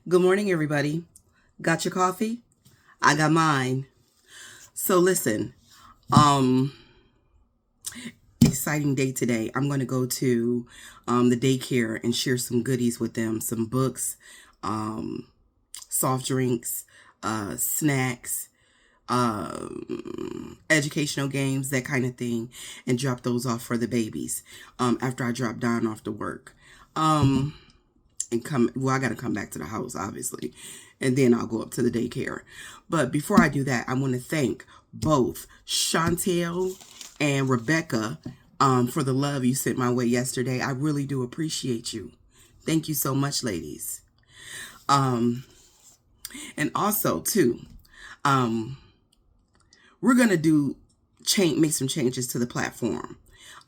Good morning, everybody. Got your coffee? I got mine. So listen, um, exciting day today. I'm going to go to the daycare and share some goodies with them, some books, um, soft drinks, snacks, educational games, that kind of thing, and drop those off for the babies after I drop Don off to work. I got to come back to the house, obviously, and then I'll go up to the daycare. But before I do that, I want to thank both Chantel and Rebecca for the love you sent my way yesterday. I really do appreciate you. Thank you so much, ladies. And also, too, we're going to make some changes to the platform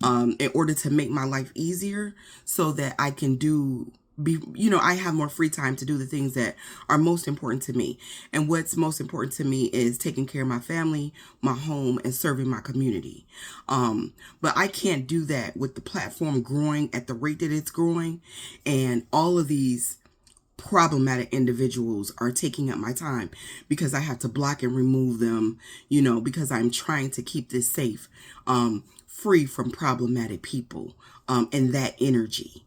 in order to make my life easier so that I can I have more free time to do the things that are most important to me. And what's most important to me is taking care of my family, my home, and serving my community. But I can't do that with the platform growing at the rate that it's growing. And all of these problematic individuals are taking up my time because I have to block and remove them, because I'm trying to keep this safe, free from problematic people, and that energy.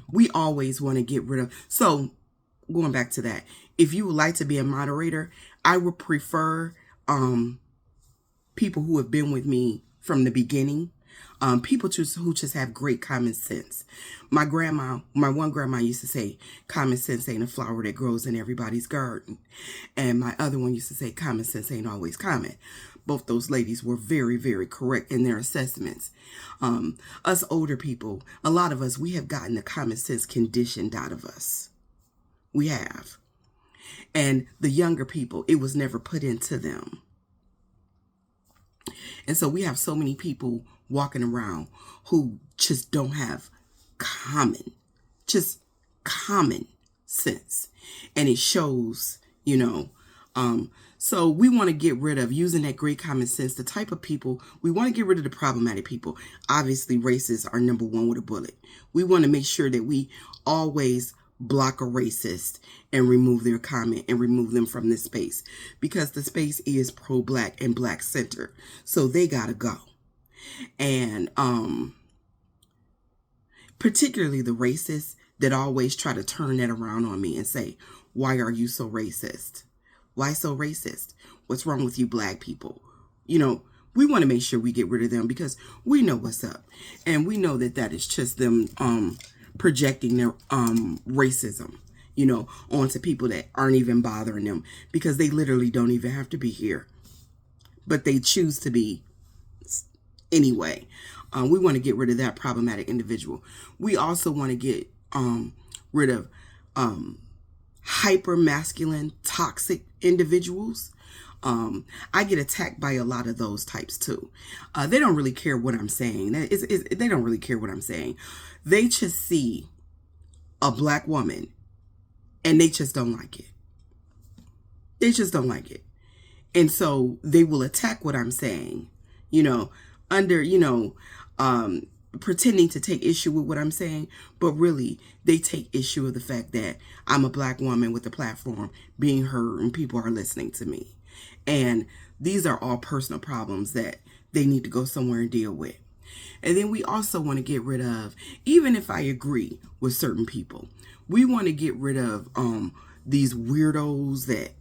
We always want to get rid of. So going back to that, if you would like to be a moderator, I would prefer people who have been with me from the beginning, people who just have great common sense. My one grandma used to say, common sense ain't a flower that grows in everybody's garden. And my other one used to say, common sense ain't always common. Both those ladies were very, very correct in their assessments. Us older people, a lot of us, we have gotten the common sense conditioned out of us. We have. And the younger people, it was never put into them. And so we have so many people walking around who just don't have common sense. And it shows, so we want to get rid of, using that great common sense, the type of people, we want to get rid of the problematic people. Obviously, racists are number one with a bullet. We want to make sure that we always block a racist and remove their comment and remove them from this space, because the space is pro-black and black center. So they gotta go. And particularly the racists that always try to turn that around on me and say, why are you so racist? Why so racist? What's wrong with you black people? We want to make sure we get rid of them because we know what's up. And we know that is just them projecting their racism, onto people that aren't even bothering them, because they literally don't even have to be here. But they choose to be anyway. We want to get rid of that problematic individual. We also want to get rid of hyper masculine, toxic individuals. I get attacked by a lot of those types too. They don't really care what I'm saying. They don't really care what I'm saying. They just see a black woman and they just don't like it. They just don't like it. And so they will attack what I'm saying, pretending to take issue with what I'm saying, but really they take issue with the fact that I'm a black woman with a platform being heard and people are listening to me. And these are all personal problems that they need to go somewhere and deal with. And then we also want to get rid of, even if I agree with certain people, we want to get rid of these weirdos that,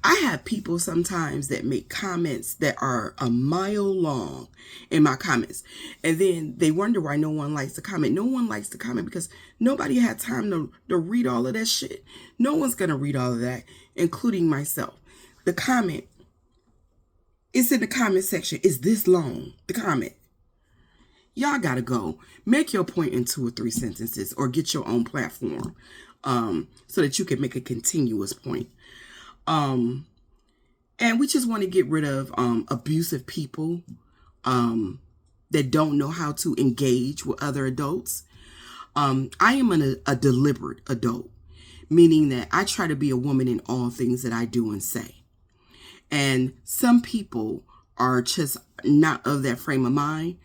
I have people sometimes that make comments that are a mile long in my comments. And then they wonder why no one likes to comment. No one likes to comment because nobody had time to read all of that shit. No one's going to read all of that, including myself. The comment, it's in the comment section. It's this long, the comment. Y'all got to go. Make your point in 2 or 3 sentences or get your own platform so that you can make a continuous point. And we just want to get rid of abusive people that don't know how to engage with other adults. I am a deliberate adult, meaning that I try to be a woman in all things that I do and say. And some people are just not of that frame of mind.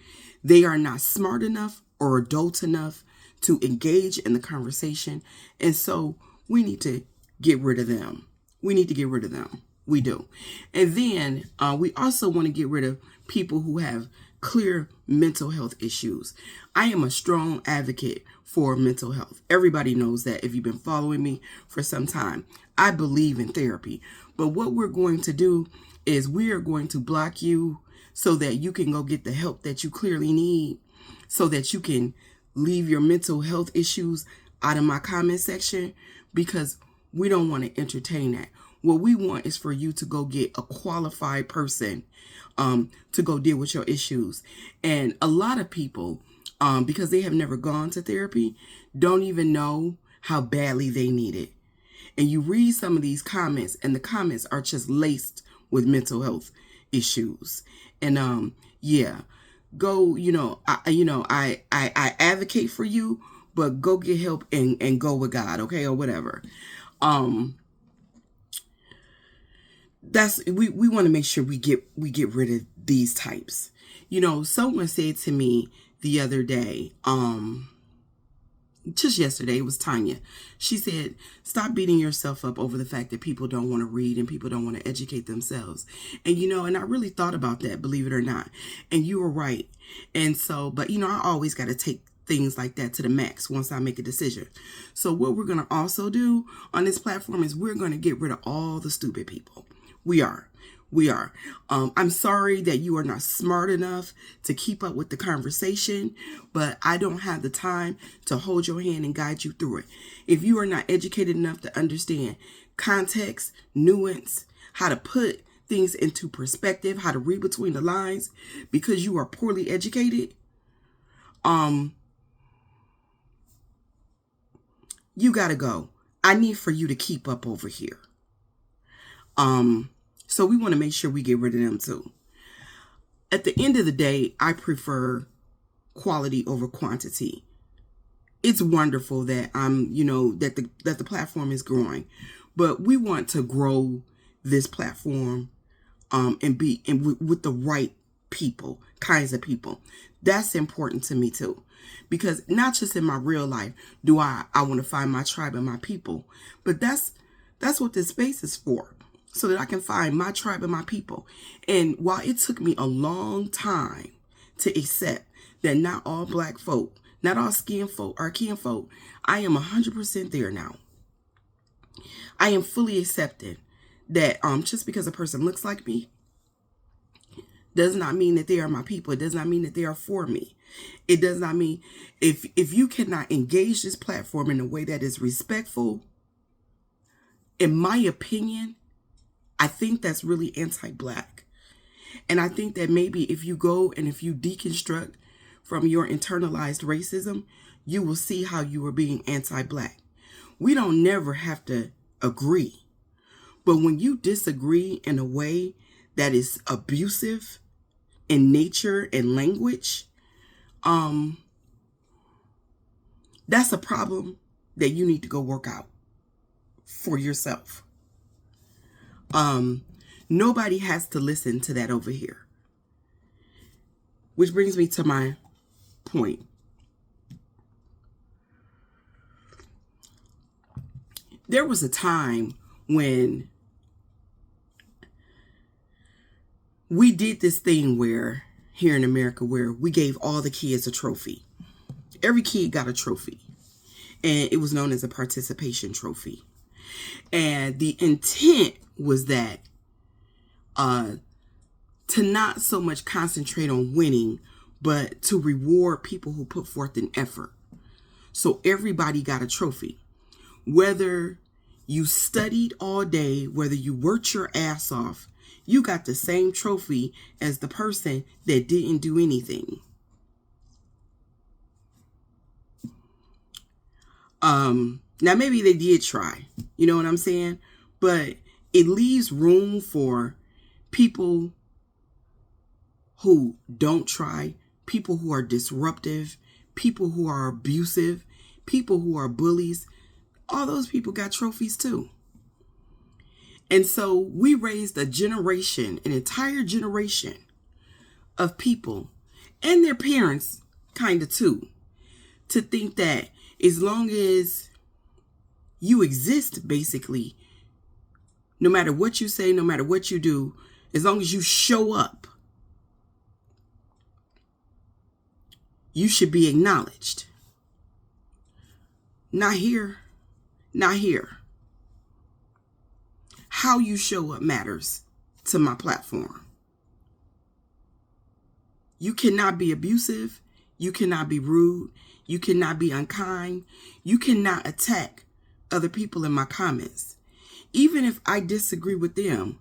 They are not smart enough or adult enough to engage in the conversation. And so we need to get rid of them. We need to get rid of them. We do. And then we also want to get rid of people who have clear mental health issues. I am a strong advocate for mental health. Everybody knows that if you've been following me for some time. I believe in therapy. But what we're going to do is we are going to block you so that you can go get the help that you clearly need, so that you can leave your mental health issues out of my comment section, because we don't want to entertain that. What we want is for you to go get a qualified person to go deal with your issues. And a lot of people, because they have never gone to therapy, don't even know how badly they need it. And you read some of these comments, and the comments are just laced with mental health issues. And go, I advocate for you, but go get help and go with God, okay, or whatever. We want to make sure we get rid of these types. Someone said to me the other day, just yesterday, it was Tanya. She said, stop beating yourself up over the fact that people don't want to read and people don't want to educate themselves. And, and I really thought about that, believe it or not. And you were right. And so, but, I always got to take things like that to the max once I make a decision. So what we're going to also do on this platform is we're going to get rid of all the stupid people. We are. I'm sorry that you are not smart enough to keep up with the conversation, but I don't have the time to hold your hand and guide you through it. If you are not educated enough to understand context, nuance, how to put things into perspective, how to read between the lines, because you are poorly educated, you gotta go. I need for you to keep up over here. So we want to make sure we get rid of them too. At the end of the day, I prefer quality over quantity. It's wonderful that that the platform is growing, but we want to grow this platform and with the right people, kinds of people. That's important to me too, because not just in my real life do I want to find my tribe and my people, but that's what this space is for. So that I can find my tribe and my people. And while it took me a long time to accept that not all black folk, not all skin folk are kinfolk, I am 100% there now. I am fully accepted that just because a person looks like me does not mean that they are my people. It does not mean that they are for me. It does not mean if you cannot engage this platform in a way that is respectful, in my opinion, I think that's really anti-black. And I think that maybe if you go and if you deconstruct from your internalized racism, you will see how you are being anti-black. We don't never have to agree. But when you disagree in a way that is abusive in nature and language, that's a problem that you need to go work out for yourself. Nobody has to listen to that over here. Which brings me to my point. There was a time when we did this thing here in America, where we gave all the kids a trophy. Every kid got a trophy. And it was known as a participation trophy. And the intent was that to not so much concentrate on winning, but to reward people who put forth an effort. So everybody got a trophy. Whether you studied all day, whether you worked your ass off, you got the same trophy as the person that didn't do anything. Now maybe they did try, you know what I'm saying? But it leaves room for people who don't try, people who are disruptive, people who are abusive, people who are bullies. All those people got trophies too. And so we raised a generation, an entire generation of people and their parents kind of too, to think that as long as you exist, basically, no matter what you say, no matter what you do, as long as you show up, you should be acknowledged. Not here. Not here. How you show up matters to my platform. You cannot be abusive. You cannot be rude. You cannot be unkind. You cannot attack other people in my comments. Even if I disagree with them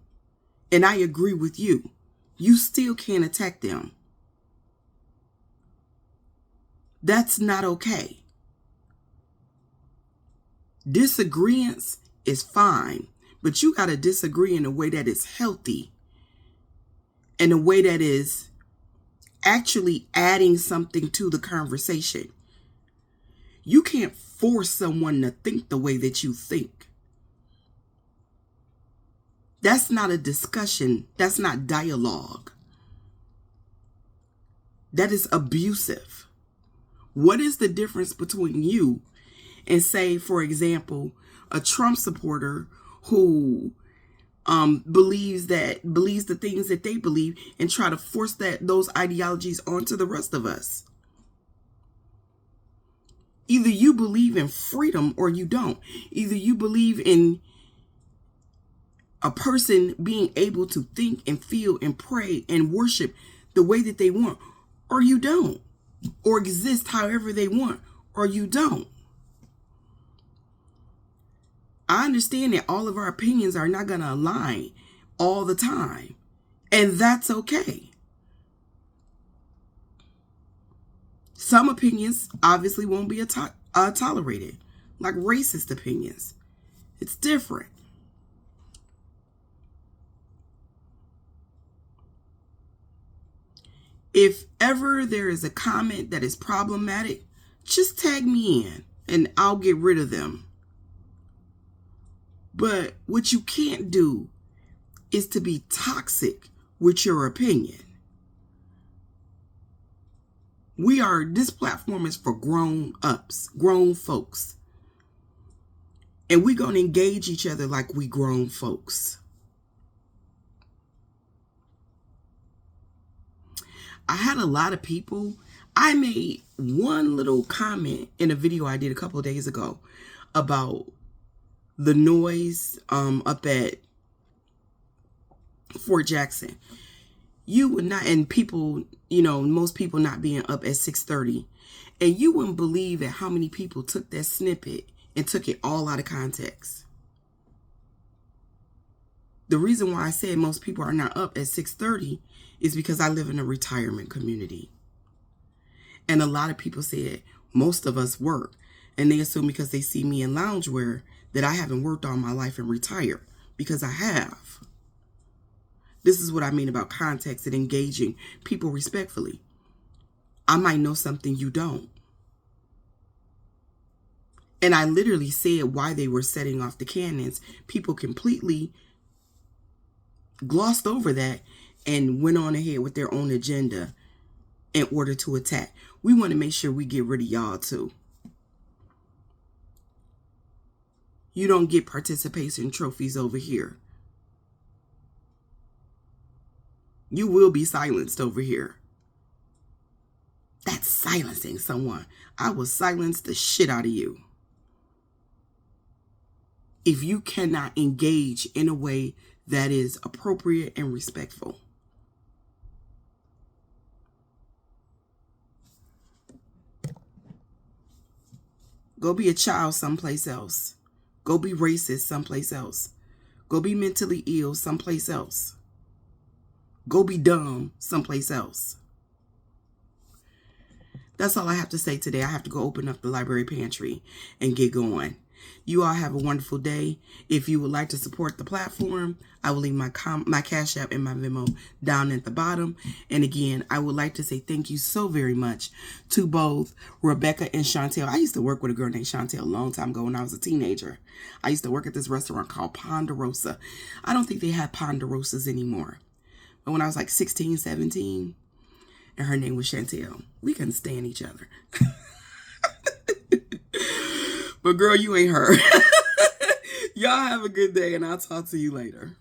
and I agree with you, you still can't attack them. That's not okay. Disagreements is fine, but you got to disagree in a way that is healthy, in a way that is actually adding something to the conversation. You can't force someone to think the way that you think. That's not a discussion. That's not dialogue. That is abusive. What is the difference between you and, say, for example, a Trump supporter who believes the things that they believe and try to force those ideologies onto the rest of us? Either you believe in freedom or you don't. Either you believe in a person being able to think and feel and pray and worship the way that they want, or you don't. Or exist however they want, or you don't. I understand that all of our opinions are not going to align all the time, and that's okay. Some opinions obviously won't be tolerated, like racist opinions. It's different. If ever there is a comment that is problematic, just tag me in and I'll get rid of them. But what you can't do is to be toxic with your opinion. This platform is for grown-ups, grown folks. And we're going to engage each other like we grown folks. I had a lot of people. I made one little comment in a video I did a couple of days ago about the noise up at Fort Jackson. You would not, and people, most people not being up at 6:30, and you wouldn't believe at how many people took that snippet and took it all out of context. The reason why I said most people are not up at 6:30 is because I live in a retirement community. And a lot of people said most of us work. And they assume because they see me in loungewear that I haven't worked all my life and retired. Because I have. This is what I mean about context and engaging people respectfully. I might know something you don't. And I literally said why they were setting off the cannons. People completely glossed over that and went on ahead with their own agenda in order to attack. We want to make sure we get rid of y'all too. You don't get participation trophies over here. You will be silenced over here. That's silencing someone. I will silence the shit out of you. If you cannot engage in a way that is appropriate and respectful. Go be a child someplace else. Go be racist someplace else. Go be mentally ill someplace else. Go be dumb someplace else. That's all I have to say today. I have to go open up the library pantry and get going. You all have a wonderful day. If you would like to support the platform, I will leave my Cash App and my Venmo down at the bottom. And again, I would like to say thank you so very much to both Rebecca and Chantel. I used to work with a girl named Chantel a long time ago when I was a teenager. I used to work at this restaurant called Ponderosa. I don't think they have Ponderosas anymore. But when I was like 16, 17, and her name was Chantel, we couldn't stand each other. But girl, you ain't her. Y'all have a good day, and I'll talk to you later.